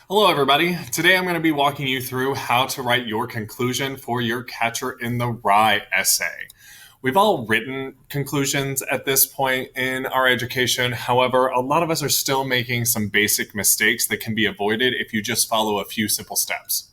Hello, everybody. Today I'm going to be walking you through how to write your conclusion for your Catcher in the Rye essay. We've all written conclusions at this point in our education. However, a lot of us are still making some basic mistakes that can be avoided if you just follow a few simple steps.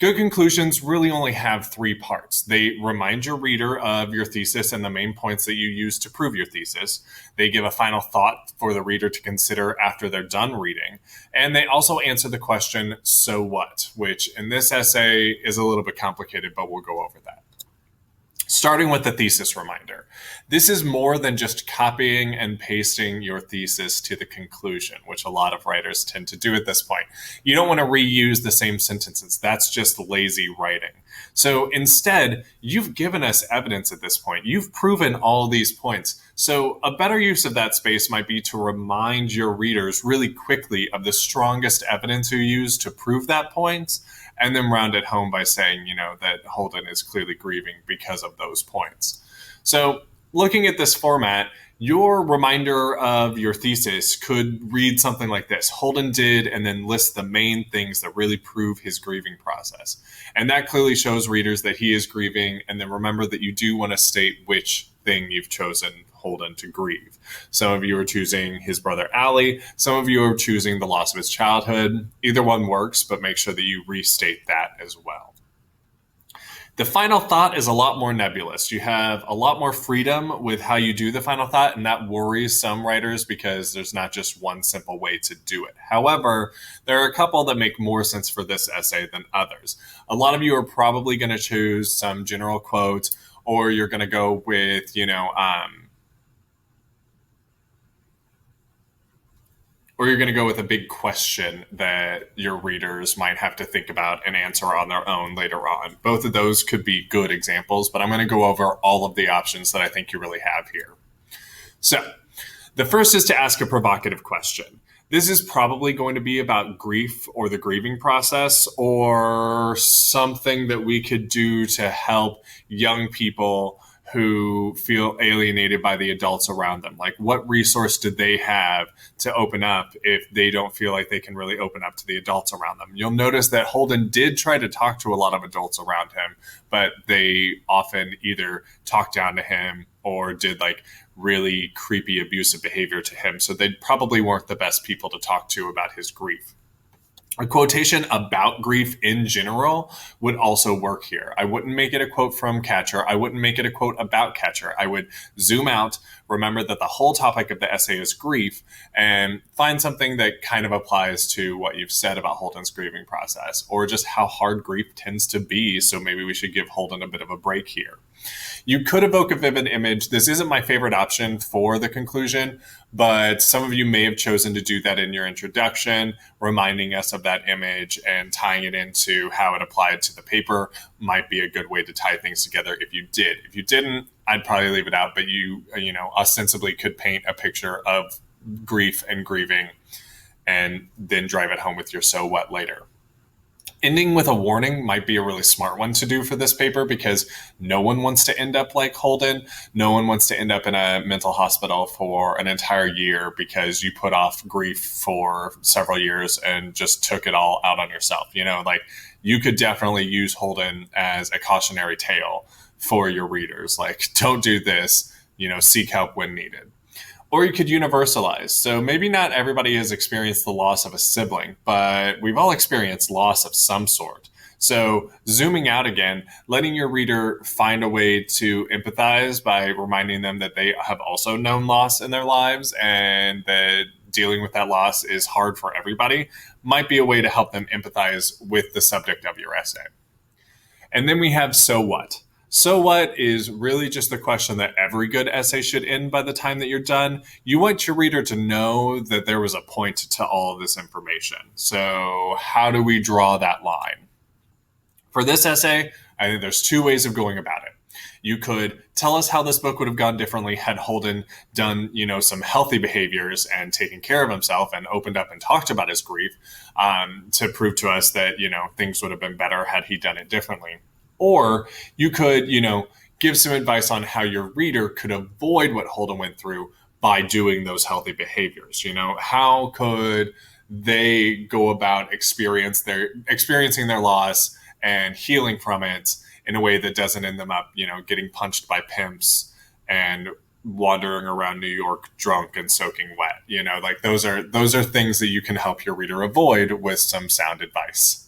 Good conclusions really only have three parts. They remind your reader of your thesis and the main points that you use to prove your thesis. They give a final thought for the reader to consider after they're done reading. And they also answer the question, so what? Which in this essay is a little bit complicated, but we'll go over that. Starting with the thesis reminder. This is more than just copying and pasting your thesis to the conclusion, which a lot of writers tend to do at this point. You don't want to reuse the same sentences. That's just lazy writing. So instead, you've given us evidence at this point. You've proven all these points. So a better use of that space might be to remind your readers really quickly of the strongest evidence you used to prove that point, and then round it home by saying, that Holden is clearly grieving because of those points. So looking at this format, your reminder of your thesis could read something like this. Holden did, and then list the main things that really prove his grieving process. And that clearly shows readers that he is grieving. And then remember that you do want to state which thing you've chosen Holden to grieve. Some of you are choosing his brother Allie. Some of you are choosing the loss of his childhood. Either one works, but make sure that you restate that as well. The final thought is a lot more nebulous. You have a lot more freedom with how you do the final thought, and that worries some writers because there's not just one simple way to do it. However, there are a couple that make more sense for this essay than others. A lot of you are probably going to choose some general quote, or you're going to go with, or you're going to go with a big question that your readers might have to think about and answer on their own later on. Both of those could be good examples, but I'm going to go over all of the options that I think you really have here. So the first is to ask a provocative question. This is probably going to be about grief or the grieving process, or something that we could do to help young people who feel alienated by the adults around them. Like, what resource did they have to open up if they don't feel like they can really open up to the adults around them? You'll notice that Holden did try to talk to a lot of adults around him, but they often either talked down to him or did like really creepy, abusive behavior to him. So they probably weren't the best people to talk to about his grief. A quotation about grief in general would also work here. I wouldn't make it a quote from Catcher. I wouldn't make it a quote about Catcher. I would zoom out, remember that the whole topic of the essay is grief, and find something that kind of applies to what you've said about Holden's grieving process, or just how hard grief tends to be. So maybe we should give Holden a bit of a break here. You could evoke a vivid image. This isn't my favorite option for the conclusion, but some of you may have chosen to do that in your introduction, reminding us of that image and tying it into how it applied to the paper might be a good way to tie things together if you did. If you didn't, I'd probably leave it out, but you ostensibly could paint a picture of grief and grieving and then drive it home with your so what later. Ending with a warning might be a really smart one to do for this paper because no one wants to end up like Holden. No one wants to end up in a mental hospital for an entire year because you put off grief for several years and just took it all out on yourself. You could definitely use Holden as a cautionary tale for your readers. Like, don't do this, seek help when needed. Or you could universalize. So maybe not everybody has experienced the loss of a sibling, but we've all experienced loss of some sort. So zooming out again, letting your reader find a way to empathize by reminding them that they have also known loss in their lives and that dealing with that loss is hard for everybody might be a way to help them empathize with the subject of your essay. And then we have so what. So what is really just the question that every good essay should end by the time that you're done. You want your reader to know that there was a point to all of this information. So how do we draw that line? For this essay, I think there's two ways of going about it. You could tell us how this book would have gone differently had Holden done, some healthy behaviors and taken care of himself and opened up and talked about his grief to prove to us that, things would have been better had he done it differently. Or you could, give some advice on how your reader could avoid what Holden went through by doing those healthy behaviors. How could they go about experiencing their loss and healing from it in a way that doesn't end them up, getting punched by pimps and wandering around New York drunk and soaking wet. Like those are things that you can help your reader avoid with some sound advice.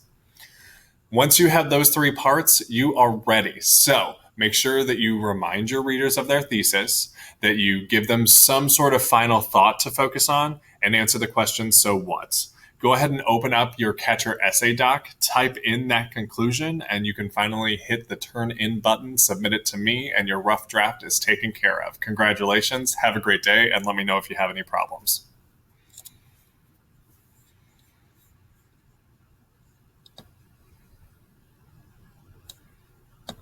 Once you have those three parts, you are ready. So make sure that you remind your readers of their thesis, that you give them some sort of final thought to focus on, and answer the question, so what? Go ahead and open up your Catcher essay doc, type in that conclusion, and you can finally hit the turn in button, submit it to me, and your rough draft is taken care of. Congratulations, have a great day, and let me know if you have any problems.